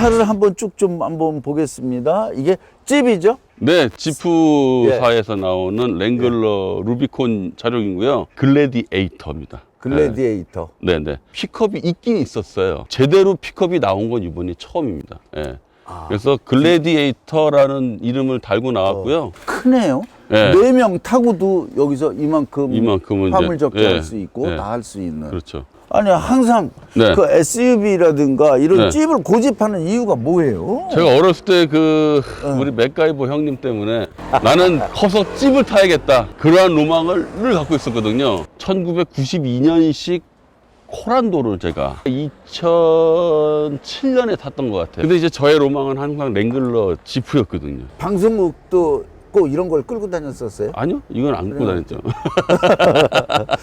차를 한번 쭉 좀 한번 보겠습니다. 이게 찝이죠? 네, 지프사에서 나오는 랭글러 루비콘 차량이고요. 글래디에이터입니다. 글래디에이터. 네네. 픽업이 있긴 있었어요. 제대로 픽업이 나온 건 이번이 처음입니다. 예. 그래서 글래디에이터라는 이름을 달고 나왔고요. 크네요. 네. 4명 타고도 여기서 이만큼은 화물 이제, 적게 예, 할 수 있고 예. 다 할 수 있는. 그렇죠. 아니 항상 네. 그 SUV라든가 이런 네. 찝을 고집하는 이유가 뭐예요? 제가 어렸을 때 우리 맥가이버 형님 때문에 나는 커서 찝을 타야겠다. 그러한 로망을 늘 갖고 있었거든요. 1992년식 코란도를 제가 2007년에 탔던 것 같아요. 근데 이제 저의 로망은 항상 랭글러 지프였거든요. 방송국도 꼭 이런 걸 끌고 다녔었어요? 아니요, 이건 안 끌고 다녔죠.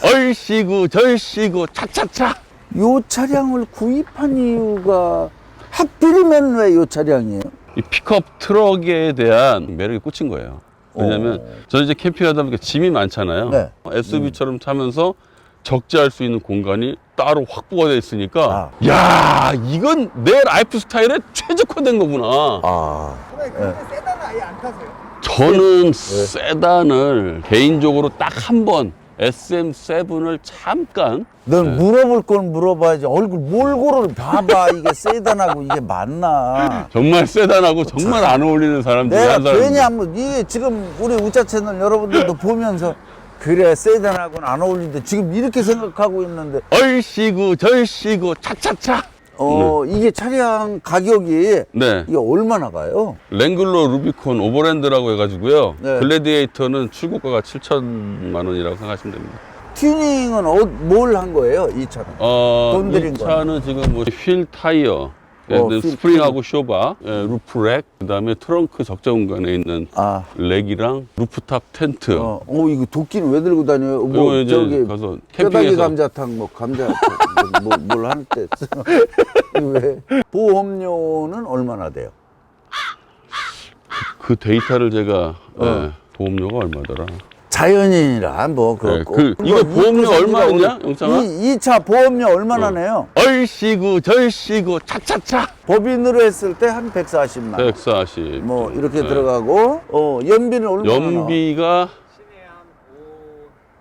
얼씨구 절씨구 차차차. 요 차량을 구입한 이유가 하필이면 왜 요 차량이에요? 이 픽업 트럭에 대한 매력에 꽂힌 거예요. 왜냐면 저는 이제 캠핑하다 보니까 짐이 많잖아요. 네. SUV처럼 타면서 적재할 수 있는 공간이 따로 확보가 되어 있으니까 아. 야, 이건 내 라이프 스타일에 최적화된 거구나. 아, 근데 세단은 아예 안 타세요? 저는 세단을 개인적으로 딱 한 번 SM7을 잠깐 넌 물어볼 건 물어봐야지. 얼굴 몰골을 봐봐. 이게 세단하고 이게 맞나? 정말 세단하고 정말 안 어울리는 사람 중에 내가 한 사람. 괜히 한번 이게 지금 우리 우짜 채널 여러분들도 보면서 그래 세단하고는 안 어울리는데 지금 이렇게 생각하고 있는데 얼씨구 절씨구 차차차. 이게 차량 가격이 네. 이게 얼마나 가요? 랭글러 루비콘 오버랜드라고 해가지고요. 네. 글래디에이터는 출고가가 7천만 원이라고 생각하시면 됩니다. 튜닝은 뭘 한 거예요? 이 차는? 돈 들인 이 차는 지금 뭐 휠 타이어, 휠 스프링하고 쇼바, 루프렉, 그다음에 트렁크 적재 공간에 있는 아, 렉이랑 루프탑 텐트. 이거 도끼는 왜 들고 다녀요? 이거 뭐 이제 저기 가서 뼈다귀 캠핑에서 감자탕 뭐 감자 뭘 할 때 왜? 보험료는 얼마나 돼요? 그 데이터를 제가 보험료가 얼마더라? 자연인이라 뭐 그렇고. 이거 보험료 얼마였냐, 영창아? 이 차 보험료 얼마나 내요? 얼씨구 절씨구 차차차. 법인으로 했을 때 한 140만. 140. 뭐 이렇게 들어가고 연비는 얼마나? 연비가 시내 한 5,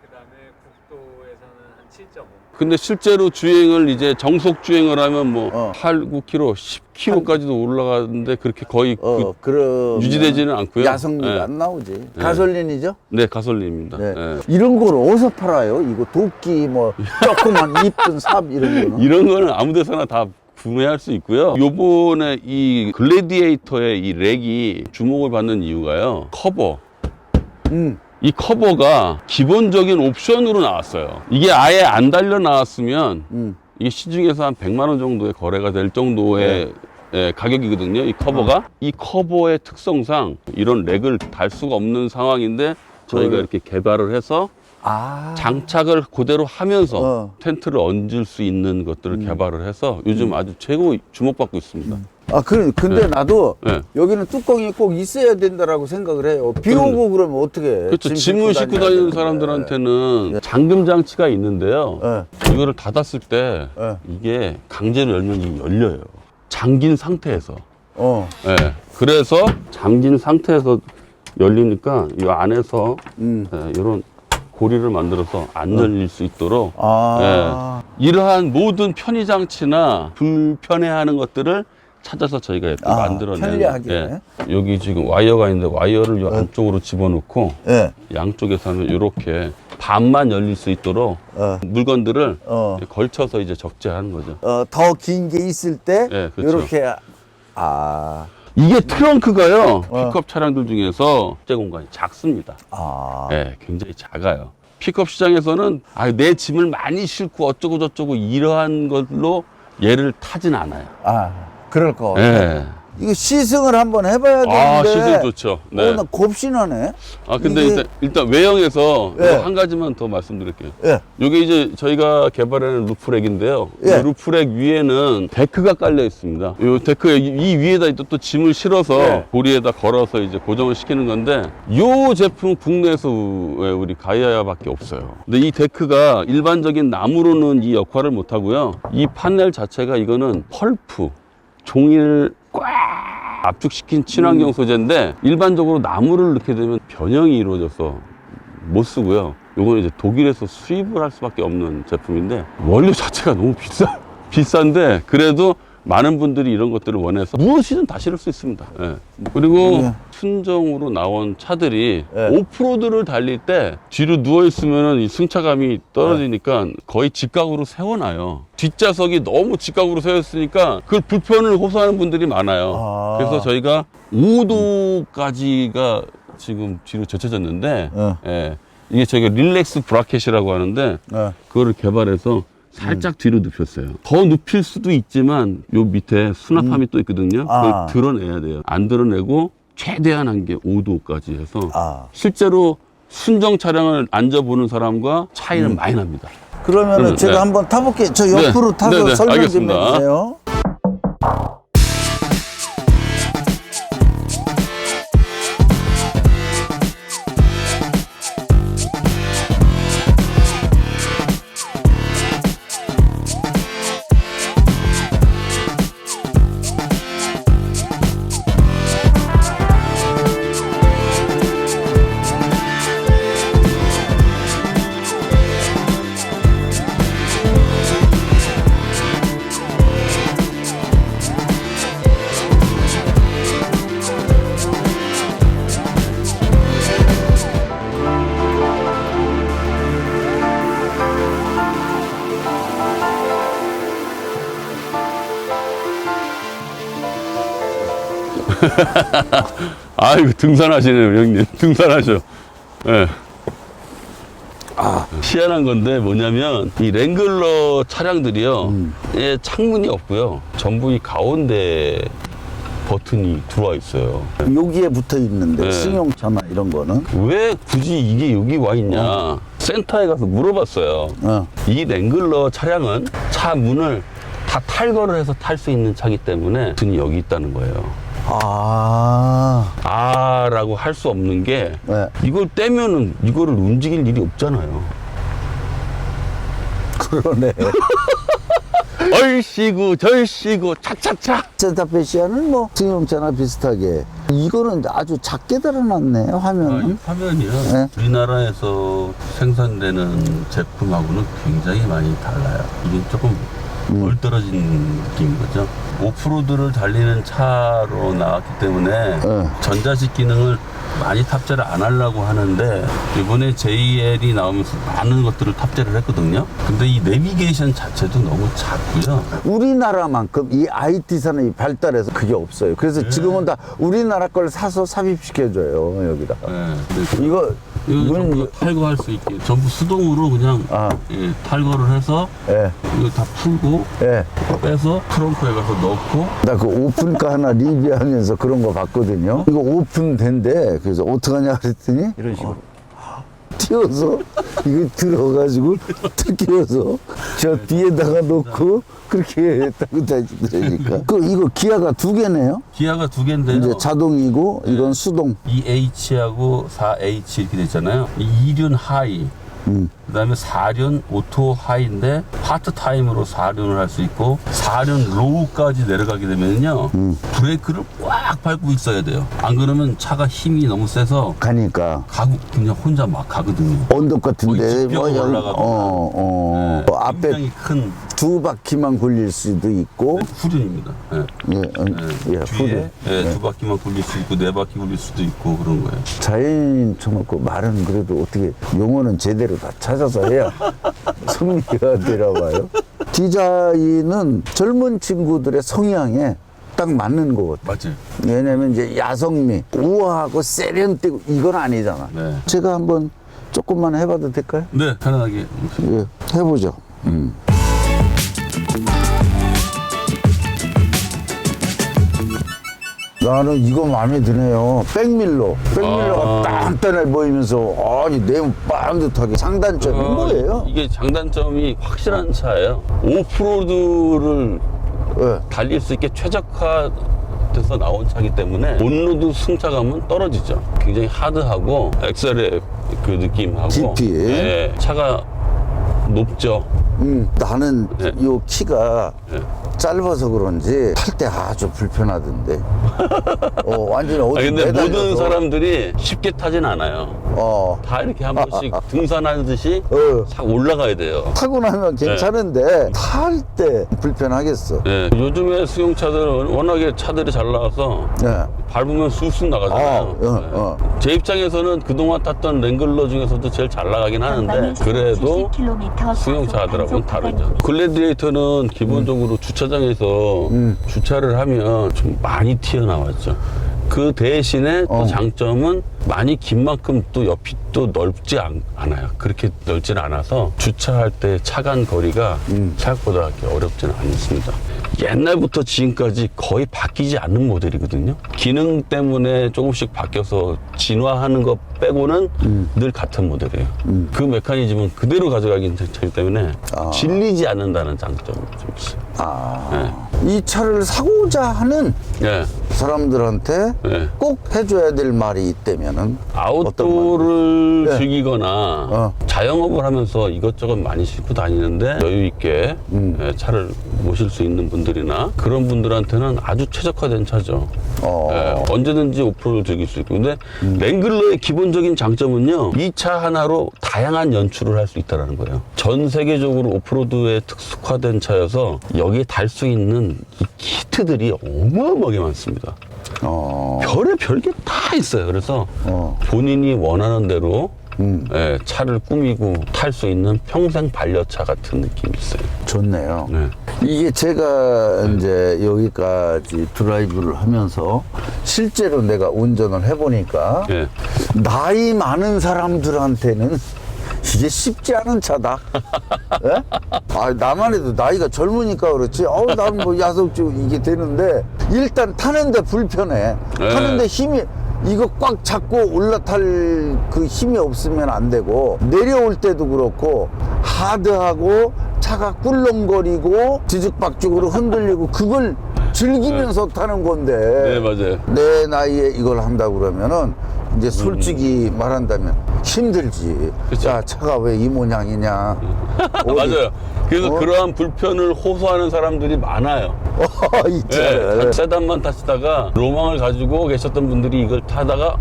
그다음에 국도에서는 한 7.5. 근데 실제로 주행을 이제 정속 주행을 하면 뭐 8, 9km, 10km까지도 올라가는데 그렇게 거의 그러면 유지되지는 않고요. 야성미가 네. 안 나오지. 가솔린이죠? 네, 가솔린입니다. 네. 네. 이런 걸 어디서 팔아요? 이거 도끼 뭐 조그만 이쁜 삽 이런 거는? 이런 거는 아무 데서나 다 구매할 수 있고요. 요번에 이 글래디에이터의 이 렉이 주목을 받는 이유가요. 커버. 이 커버가 기본적인 옵션으로 나왔어요. 이게 아예 안 달려 나왔으면 이게 시중에서 한 100만 원 정도의 거래가 될 정도의 가격이거든요. 이 커버가. 이 커버의 특성상 이런 렉을 달 수가 없는 상황인데 저희가 이렇게 개발을 해서 장착을 그대로 하면서 텐트를 얹을 수 있는 것들을 개발을 해서 요즘 아주 최고 주목받고 있습니다. 근데 나도 네. 여기는 뚜껑이 꼭 있어야 된다라고 생각을 해요. 비 오고 그러면 어떻게 해? 그렇죠. 짐을 싣고 다녀야 다니는 되는데. 사람들한테는 잠금 장치가 있는데요. 네. 이거를 닫았을 때 네. 이게 강제로 열면 이게 열려요. 잠긴 상태에서. 네. 네. 그래서 잠긴 상태에서 열리니까 이 안에서 이런 고리를 만들어서 안 열릴 수 있도록 이러한 모든 편의 장치나 불편해하는 것들을 찾아서 저희가 이렇게 만들어낸 편리하게. 여기 지금 와이어가 있는데 와이어를 요 안쪽으로 집어넣고 양쪽에서는 이렇게 반만 열릴 수 있도록 물건들을 걸쳐서 이제 적재하는 거죠. 더 긴 게 있을 때 그렇죠. 이렇게 이게 트렁크가요. 픽업 차량들 중에서 적재 공간이 작습니다. 굉장히 작아요. 픽업 시장에서는 내 짐을 많이 싣고 어쩌고 저쩌고 이러한 걸로 얘를 타진 않아요. 그럴 거. 이거 시승을 한번 해봐야 되는데. 시승 좋죠. 네. 나 곱신하네. 근데 이게... 일단 외형에서 한 가지만 더 말씀드릴게요. 이게 이제 저희가 개발하는 루프렉인데요. 이 루프렉 위에는 데크가 깔려 있습니다. 이 데크 이 위에다 또 짐을 실어서 고리에다 걸어서 이제 고정을 시키는 건데 이 제품 국내에서 우리 가이아야밖에 없어요. 근데 이 데크가 일반적인 나무로는 이 역할을 못 하고요. 이 판넬 자체가 이거는 펄프 종일 압축시킨 친환경 소재인데 일반적으로 나무를 넣게 되면 변형이 이루어져서 못 쓰고요. 요거는 이제 독일에서 수입을 할 수밖에 없는 제품인데 원료 자체가 너무 비싼데 그래도 많은 분들이 이런 것들을 원해서 무엇이든 다 실을 수 있습니다. 예. 그리고 순정으로 나온 차들이 오프로드를 달릴 때 뒤로 누워있으면 이 승차감이 떨어지니까 거의 직각으로 세워놔요. 뒷좌석이 너무 직각으로 세웠으니까 그걸 불편을 호소하는 분들이 많아요. 그래서 저희가 5도까지가 지금 뒤로 젖혀졌는데 예. 이게 저희가 릴렉스 브라켓이라고 하는데 그거를 개발해서 살짝 뒤로 눕혔어요. 더 눕힐 수도 있지만 요 밑에 수납함이 또 있거든요. 그걸 드러내야 돼요. 안 드러내고 최대한 한 게 5도까지 해서 실제로 순정 차량을 앉아보는 사람과 차이는 많이 납니다. 그러면은 제가 네. 한번 타볼게요. 저 옆으로 타서 네네, 설명 알겠습니다. 좀 해주세요. 아이고 등산하시네요 형님. 등산하셔. 예. 희한한 건데 뭐냐면 이 랭글러 차량들이요 예, 창문이 없고요 전부 이 가운데 버튼이 들어와 있어요. 여기에 붙어 있는데 네. 승용차나 이런 거는 왜 굳이 이게 여기 와 있냐 센터에 가서 물어봤어요. 이 랭글러 차량은 차 문을 다 탈거를 해서 탈 수 있는 차기 때문에 버튼이 여기 있다는 거예요. 라고 할 수 없는 게 이걸 떼면은 이거를 움직일 일이 없잖아요. 그러네. 얼씨구 절씨구 차차차. 센타페시아는 뭐 승용차나 비슷하게 이거는 아주 작게 달아놨네 화면은. 이 화면이요. 네. 우리나라에서 생산되는 제품하고는 굉장히 많이 달라요. 이게 조금 멀떨어진 느낌인 거죠. 오프로드를 달리는 차로 나왔기 때문에 전자식 기능을 많이 탑재를 안 하려고 하는데 이번에 JL이 나오면서 많은 것들을 탑재를 했거든요. 근데 이 내비게이션 자체도 너무 작고요. 우리나라만큼 이 IT 산업이 발달해서 그게 없어요. 그래서 지금은 다 우리나라 걸 사서 삽입시켜줘요 여기다. 이거 전부 탈거할 수 있게 전부 수동으로 그냥 예, 탈거를 해서 이거 다 풀고 빼서 트렁크에 가서 넣고. 나 그 오픈카 하나 리뷰하면서 그런 거 봤거든요. 이거 오픈된대. 그래서 어떡하냐 그랬더니 이런 식으로 띄워서 이거 들어가지고 탁 끼워서 저 뒤에다가 놓고 그렇게 했다고 다니까. 이거 기아가 2개네요. 기아가 2개인데요. 이제 자동이고 이건 수동. 2H하고 4H 이렇게 되잖아요. 2륜 하이, 그 다음에 4륜 오토 하이인데 파트타임으로 4륜을 할 수 있고 4륜 로우까지 내려가게 되면요 브레이크를 꽉 밟고 있어야 돼요. 안 그러면 차가 힘이 너무 세서 가니까 그냥 혼자 막 가거든요. 언덕 같은데 올라가거나 앞에 굉장히 큰 2바퀴만 굴릴 수도 있고 후륜입니다. 후륜. 뒤에 2바퀴만 굴릴 수 있고 4바퀴 굴릴 수도 있고 그런 거예요. 자연인 쳐먹고 말은 그래도 어떻게 용어는 제대로 다 찾아서 해야 성리가 되나봐요. 디자인은 젊은 친구들의 성향에 딱 맞는 것 같아요. 맞지? 왜냐면 이제 야성미, 우아하고 세련되고 이건 아니잖아. 제가 한번 조금만 해봐도 될까요? 네, 편안하게. 예, 해보죠. 나는 이거 마음에 드네요. 백밀러가 단단해 보이면서 아니 내용 반듯하게. 장단점이 뭐예요? 이게 장단점이 확실한 차예요. 오프로드를 달릴 수 있게 최적화돼서 나온 차이기 때문에 온로드 승차감은 떨어지죠. 굉장히 하드하고 엑셀의 그 느낌하고 GP. 차가 높죠. 나는 요 키가 짧아서 그런지 탈 때 아주 불편하던데. 완전히 어디 근데 모든 매달려서. 사람들이 쉽게 타진 않아요. 다 이렇게 한 번씩 등산하듯이 싹 올라가야 돼요. 타고 나면 괜찮은데 탈 때 불편하겠어. 네. 요즘에 승용차들은 워낙에 차들이 잘 나와서 네. 밟으면 쑥쑥 나가잖아요. 네. 제 입장에서는 그동안 탔던 랭글러 중에서도 제일 잘 나가긴 하는데 그래도 승용차들하고는 다르죠. 글래디에이터는 기본적으로 주차장에서 주차를 하면 좀 많이 튀어나왔죠. 그 대신에 또 장점은 많이 긴 만큼 또 옆이 또 넓지 않아요. 그렇게 넓지는 않아서 주차할 때 차간 거리가 생각보다 그렇게 어렵지는 않습니다. 옛날부터 지금까지 거의 바뀌지 않는 모델이거든요. 기능 때문에 조금씩 바뀌어서 진화하는 것 빼고는 늘 같은 모델이에요. 그 메커니즘은 그대로 가져가기 되기 때문에 질리지 않는다는 장점이 좀 있어요. 이 차를 사고자 하는 네. 사람들한테 네. 꼭 해줘야 될 말이 있다면은 아웃도어를 즐기거나 자영업을 하면서 이것저것 많이 싣고 다니는데 여유 있게 차를 모실 수 있는 분들이나 그런 분들한테는 아주 최적화된 차죠. 언제든지 오프로드를 즐길 수 있고. 근데 랭글러의 기본적인 장점은요, 이 차 하나로 다양한 연출을 할 수 있다는 거예요. 전 세계적으로 오프로드에 특수화된 차여서 여기에 달 수 있는 이 키트들이 어마어마하게 많습니다. 별의 별게 다 있어요. 그래서 본인이 원하는 대로 차를 꾸미고 탈 수 있는 평생 반려차 같은 느낌이 있어요. 좋네요. 네. 이게 제가 이제 여기까지 드라이브를 하면서 실제로 내가 운전을 해보니까 네. 나이 많은 사람들한테는 이게 쉽지 않은 차다. 예? 나만 해도 나이가 젊으니까 그렇지. 나는 뭐 야속주 이게 되는데 일단 타는데 불편해. 타는데 힘이 이거 꽉 잡고 올라탈 그 힘이 없으면 안 되고 내려올 때도 그렇고 하드하고 차가 꿀렁거리고 뒤죽박죽으로 흔들리고 그걸 즐기면서 타는 건데 네, 맞아요. 내 나이에 이걸 한다 그러면은 이제 솔직히 말한다면 힘들지. 그쵸. 야, 차가 왜 이 모양이냐. 맞아요. 그래서 그러한 불편을 호소하는 사람들이 많아요. 있잖아요. 네, 세단만 타시다가 로망을 가지고 계셨던 분들이 이걸 타다가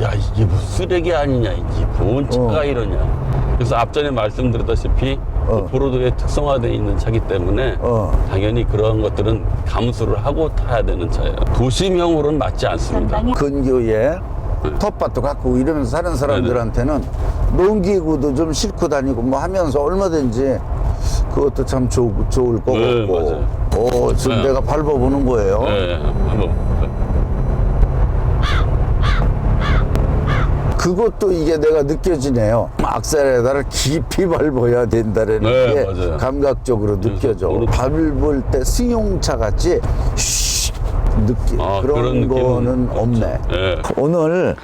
야, 이게 뭐 쓰레기 아니냐, 이게 뭔 차가 이러냐. 그래서 앞전에 말씀드렸다시피 오프로드에 특성화되어 있는 차기 때문에 당연히 그런 것들은 감수를 하고 타야 되는 차예요. 도심형으로는 맞지 않습니다. 근교에 텃밭도 갖고 이러면서 사는 사람들한테는 농기구도 좀 싣고 다니고 뭐 하면서 얼마든지 그것도 참 좋을 것 네, 같고. 맞아요. 지금 내가 밟아보는 거예요. 네, 한번. 그것도 이게 내가 느껴지네요. 악셀에다를 깊이 밟아야 된다는 네, 게 맞아요. 감각적으로 느껴져. 밟을 때 승용차 같이 그런 거는 없네. 네. 오늘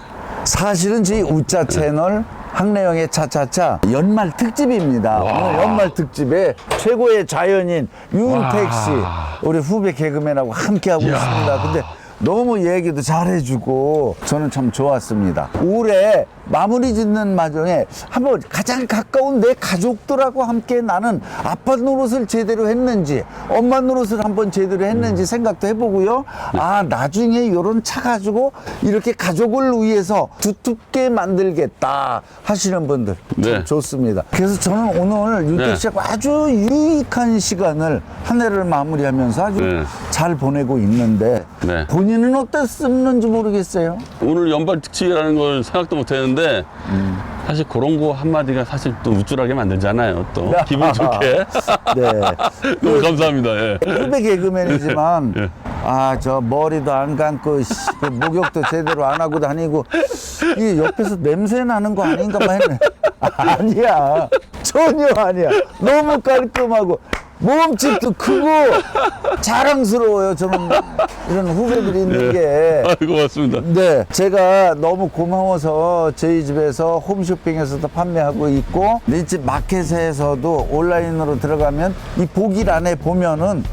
사실은 저희 우짜 채널 항래영의 차차차 연말 특집입니다. 오늘 연말 특집에 최고의 자연인 윤택 씨, 우리 후배 개그맨하고 함께하고 있습니다. 근데 너무 얘기도 잘해주고 저는 참 좋았습니다. 올해 마무리 짓는 마중에 한번 가장 가까운 내 가족들하고 함께 나는 아빠 노릇을 제대로 했는지 엄마 노릇을 한번 제대로 했는지 생각도 해보고요. 나중에 이런 차 가지고 이렇게 가족을 위해서 두텁게 만들겠다 하시는 분들 참 좋습니다. 그래서 저는 오늘 윤택 씨하고 아주 유익한 시간을 한 해를 마무리하면서 아주 잘 보내고 있는데 본인은 어땠는지 모르겠어요. 오늘 연말 특집이라는 걸 생각도 못 했는데 사실 그런 거 한마디가 사실 또 우쭐하게 만들잖아요. 또 기분 좋게. 네. 너무 감사합니다. 예. 후배 개그맨이지만 저 머리도 안 감고 그 목욕도 제대로 안 하고 다니고 이 옆에서 냄새 나는 거 아닌가 봐 했네. 아니야. 전혀 아니야. 너무 깔끔하고 몸집도 크고 자랑스러워요. 저는 이런 후배들이 있는 게. 고맙습니다. 네, 제가 너무 고마워서 저희 집에서 홈쇼핑에서도 판매하고 있고 내 집 마켓에서도 온라인으로 들어가면 이 보기란에 보면은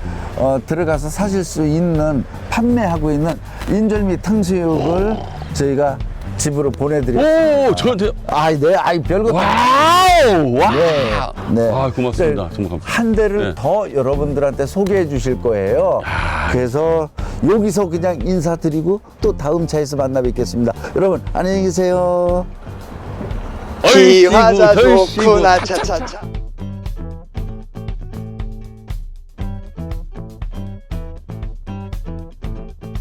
들어가서 사실 수 있는 판매하고 있는 인절미 탕수육을 저희가 집으로 보내드렸습니다. 오, 저한테요? 별거 다. 와우! 와. 네. 네. 아, 고맙습니다. 네. 정말 감사합니다. 한 대를 네. 더 여러분들한테 소개해 주실 거예요. 그래서 여기서 그냥 인사드리고 또 다음 차에서 만나 뵙겠습니다. 여러분 안녕히 계세요. 기화자 얼씨구, 덜씨구, 좋구나 차차차.